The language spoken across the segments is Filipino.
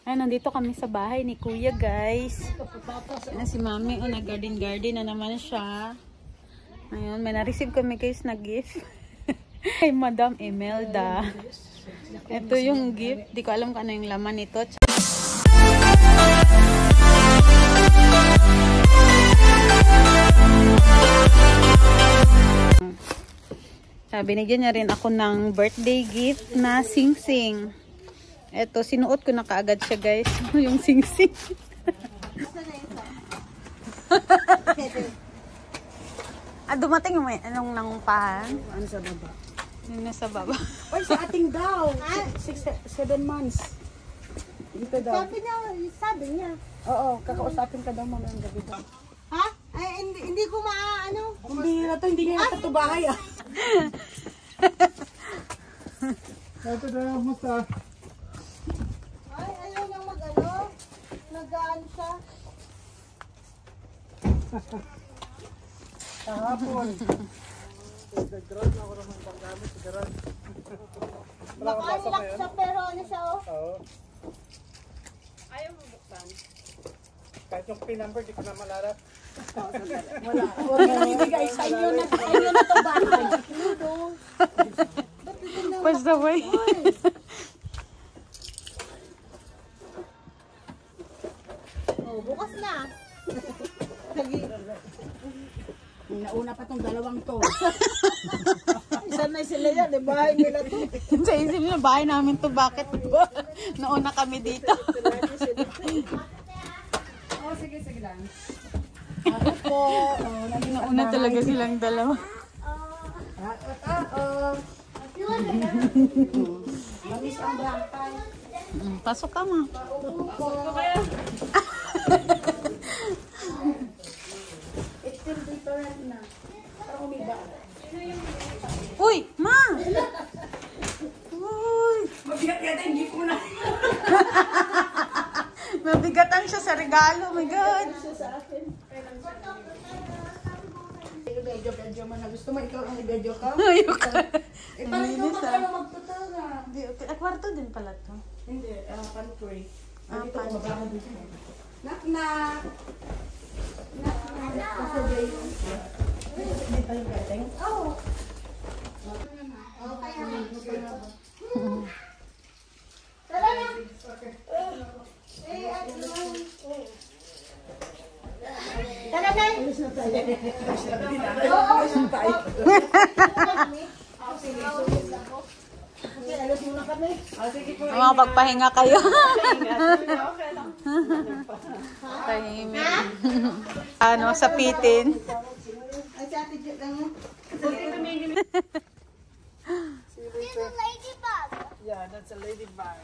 Ay, nandito kami sa bahay ni Kuya, guys. Ayan si Mami. O, nag-garden-garden na naman siya. Ayun, may na-receive kami, guys, na gift. Kay Madam Imelda. Ito yung gift. Di ko alam kung ano yung laman nito. Binigyan niya rin ako ng birthday gift na sing-sing. Ito, sinuot ko na kaagad siya, guys. Yung sing-sing. Dumating yung anong nangumpahan? Ano sa baba? Yung nasa baba. Oy, sa ating daw. 7 months. Dito daw. Sabi niya. Oo, kakausapin ka daw mamaya ang gabi daw. Ha? Ay, hindi ko maano. Hindi na to, hindi niya nasa bahay ah. Ito na, musta? Ay, ayaw nang mag-ano. Nag-ano siya. Kahapon. Nag-garage na ako naman panggamit sa garage. Naka-unlock siya pero ano siya oh. Oo. Ayaw mo buksan? Kahit yung pin number, di ko na malarap. Wala. Huwag na ibigay sa inyo na to bahay. What's the way? Oh, bukas na. Nauna pa tong dalawang to. Isa na sila yan, di ba? Nila to. Sa isip nyo, bahay namin to. Bakit ba? Nauna kami dito. Oh, sige, sige lang. Ako po. Nauna talaga silang dalawa. Balis ang bangkay. Pasok ka, ma. It's still different na. Parang umiba. Uy, ma! Uy! Mabigat yata yung gift mo na. Mabigatan siya sa regalo. Oh my God. Medyo man na. Gusto mo ikaw ang i-video ka? Ayoko. Eh, parang ikaw magkano magtutara. Kwarto din pala to. Hindi, pantry. Pantry. Knock-knock. Knock-knock. Kasi day yun. Hindi tayo gating? Oo. Tara na. Tara na. Alis na tayo. Oo. Okay, alis muna kami. Sige po. Mga pagpahinga kayo. Tahimik. Ano, sapitin. Ay, si Ate Jet lang. There's a ladybug. Yeah, that's a ladybug.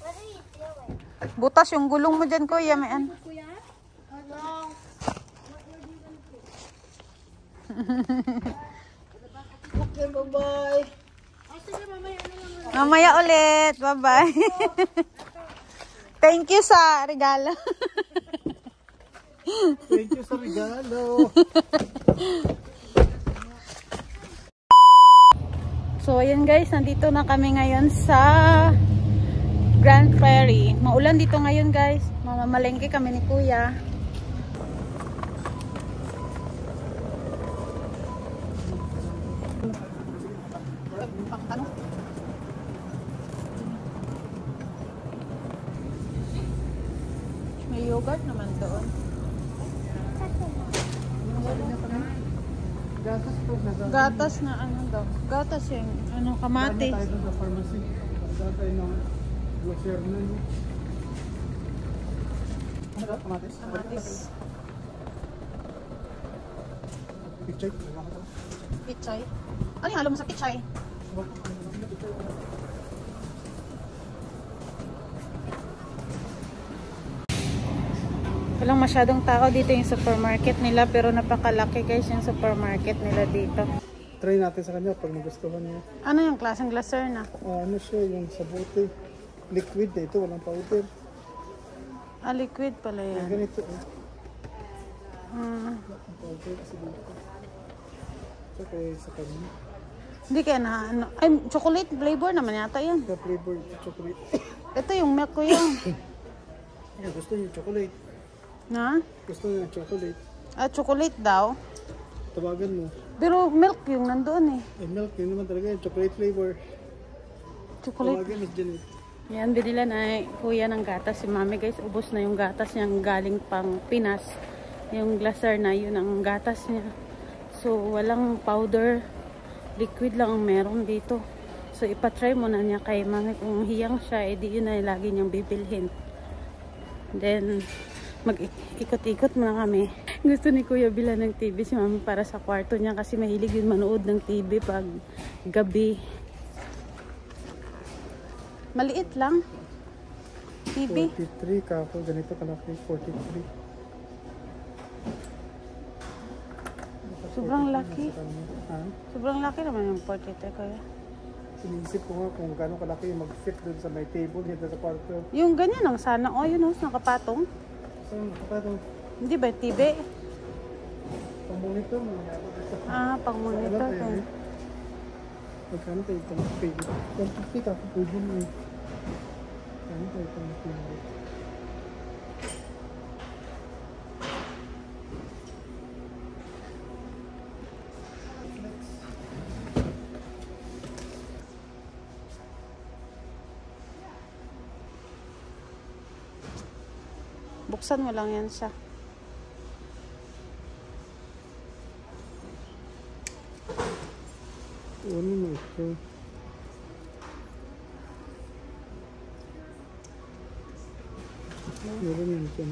What are you doing? Butas yung gulong mo dyan, kuya. May ano. No. Okay, bye-bye. Mamaya ulit. Bye-bye. Thank you sa regalo. Thank you sa regalo. So, ayan guys. Nandito na kami ngayon sa Grand Prairie. Maulan dito ngayon guys. Mamamalengke kami ni kuya. May yogurt naman doon. Gatas po na gatas. Gatas na ano daw. Gatas yung ano, kamatis. Tayo doon sa pharmacy. Daan tayo ng grocer na no. Ano daw? Kamatis? Kamatis. Pichay? Pichay. Ano yung halo mo sa pichay? Walang masyadong tao dito yung supermarket nila, pero napakalaki guys yung supermarket nila dito. Try natin sa kanya pag nagustuhan niya. Ano yung klaseng glaser na? Ano siya, yung sa bote. Liquid na ito, walang powder. Liquid pala Yung yan. ganito eh. Hmm. Powder kasi dito. Tsaka sa kanya. Hindi kaya na, ano, ay, chocolate flavor naman yata yan. The flavor chocolate. Ito yung milk ko yung. Yeah, gusto niya chocolate. Na? Gusto niya chocolate. Chocolate daw. Tawagan mo. Pero milk yung nandoon eh. Milk, yun naman talaga yung chocolate flavor. Chocolate. Tawagan Miss Janet. Yan, binila na kuya ng gatas si mami guys. Ubos na yung gatas niyang galing pang Pinas. Yung glasser na yun ang gatas niya. So, walang powder. Liquid lang ang meron dito. So, ipatry mo na niya kay mami. Kung hiyang siya, edi yun na lagi niyang bibilhin. Then, mag-ikot-ikot muna kami. Gusto ni kuya bila ng TV si mami para sa kwarto niya kasi mahilig yun manood ng TV pag gabi. Maliit lang. TV. 43 ka ako. Ganito kalaki. 43. Sobrang laki. Ha? Sobrang laki naman yung 43 kuya. Iniisip ko nga kung gano'ng kalaki mag-fit dun sa may table dito sa kwarto. Yung ganyan ang sana. Oh, yun oh, nakapatong. So, kapatong Hindi ba TV? pang-monitor mo. Pang monitor. Okay. Magkano tayo itong table? 150 ka. Pwede mo eh. Magkano tayo itong table? Buksan mo lang yan siya. Ano na ito? Meron yan dyan.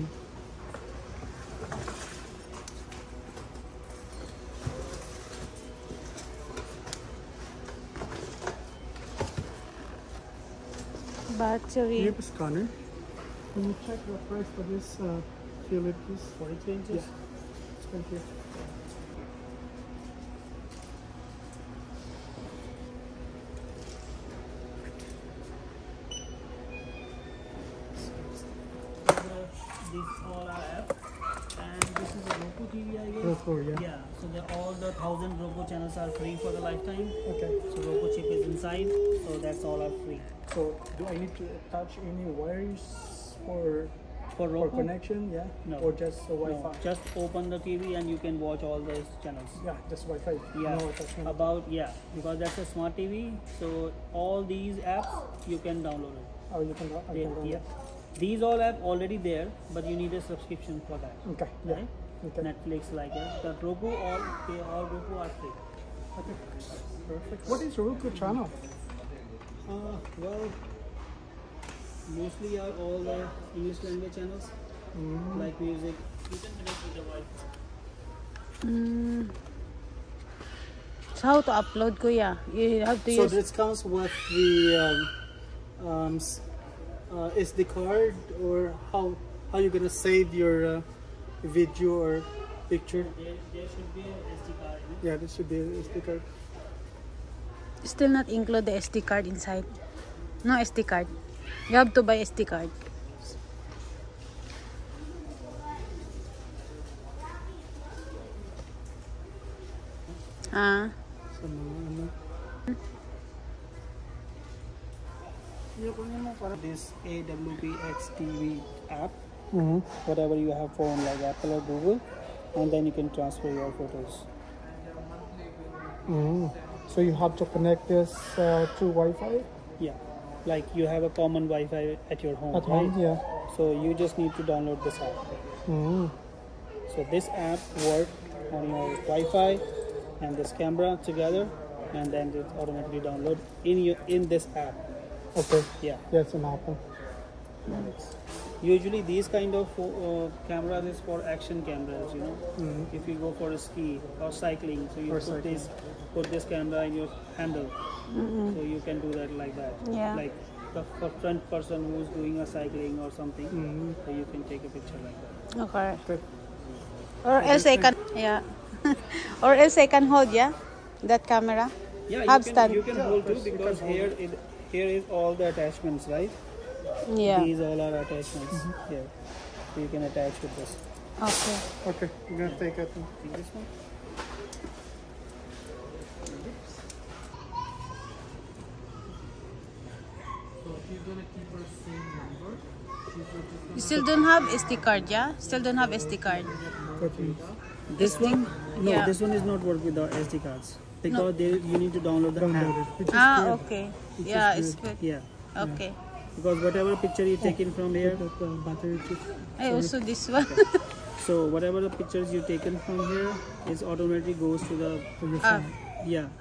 Battery. You have a scanner? Can you check the price for this Philip, please? 42 inches? Yeah. Thank you. These all are apps, and this is a Roku TV, I guess. Roku, yeah. Yeah, so all the 1,000 Roku channels are free for the lifetime. Okay. So Roku chip is inside, so that's all are free. So, do I need to attach any wires for Roku? connection? Yeah. No. Or just a Wi-Fi? No, just open the TV and you can watch all those channels. Yeah, just Wi-Fi. Yeah, No attachment. because that's a smart TV, so all these apps you can download it. Oh, you can. I can Yeah. These all apps already there, but you need a subscription for that. Okay. Yeah. Right? Okay. Netflix like that. The Roku all Roku are free. Okay. Perfect. What is Roku channel? Well, mostly are all the English language channels, like music. You can connect with the Wi-Fi. So how to upload kuya? You have to So use. this comes with the SD card, or how you gonna save your video or picture? There should be an SD card. Yeah, this should be an SD card. Still not include the SD card inside. No SD card. You have to buy SD card. Sa mga ano. This AWPX TV app, whatever you have phone like Apple or Google, and then you can transfer your photos. So you have to connect this through Wi-Fi? Yeah, like you have a common Wi-Fi at your home, At home, right? yeah. So you just need to download this app. So this app works on your Wi-Fi and this camera together, and then it automatically download in this app. Okay. Yeah. Yes, an Apple. Usually these kind of cameras is for action cameras, you know. If you go for a ski or cycling, so you Or put cycling. this camera in your handle, so you can do that like that. Yeah. Like the front person who's doing a cycling or something, so you can take a picture like that. Okay. Good. Or else I can, yeah. Or else I can hold, yeah, that camera. Yeah, Have you stand. can hold too, because here is all the attachments, right? Yeah. These all are attachments here, so you can attach with this. Okay. Okay, I'm gonna take it. See this one? So if you You still don't have SD card, yeah? Still don't have SD card. This one? No, Yeah. this one is not work with the SD cards. Because you need to download the app. Ah, okay. Yeah, it's good. Yeah. Okay. Because whatever picture you taken from here, I also this one. so whatever the pictures you taken from here is automatically goes to the Ah. yeah.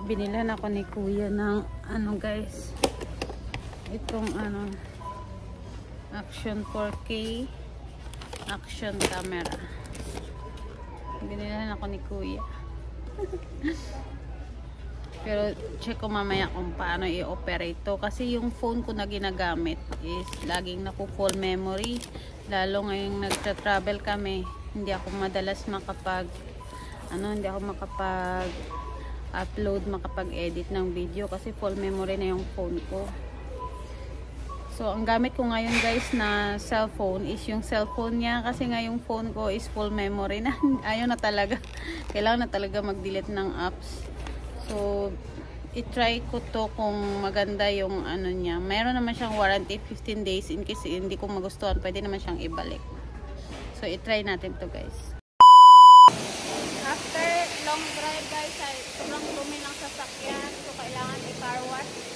Binilan ako ni Kuya ng ano guys, itong ano Action 4K action camera. Binilan ako ni Kuya. Pero check ko mamaya kung paano i-operate to, kasi yung phone ko na ginagamit is laging naku full memory, lalo ngayong nagtra-travel kami, hindi ako madalas makapag upload, makapag-edit ng video kasi full memory na yung phone ko. So ang gamit ko ngayon guys na cellphone is yung cellphone niya, kasi nga yung phone ko is full memory na. Ayaw na talaga, kailangan na talaga mag-delete ng apps. So i-try ko to kung maganda yung ano niya. Meron naman siyang warranty 15 days, in case hindi ko magustuhan pwede naman siyang ibalik. So i-try natin to guys. After long drive guys, ay sobrang dumi ng sasakyan, so kailangan i-car wash.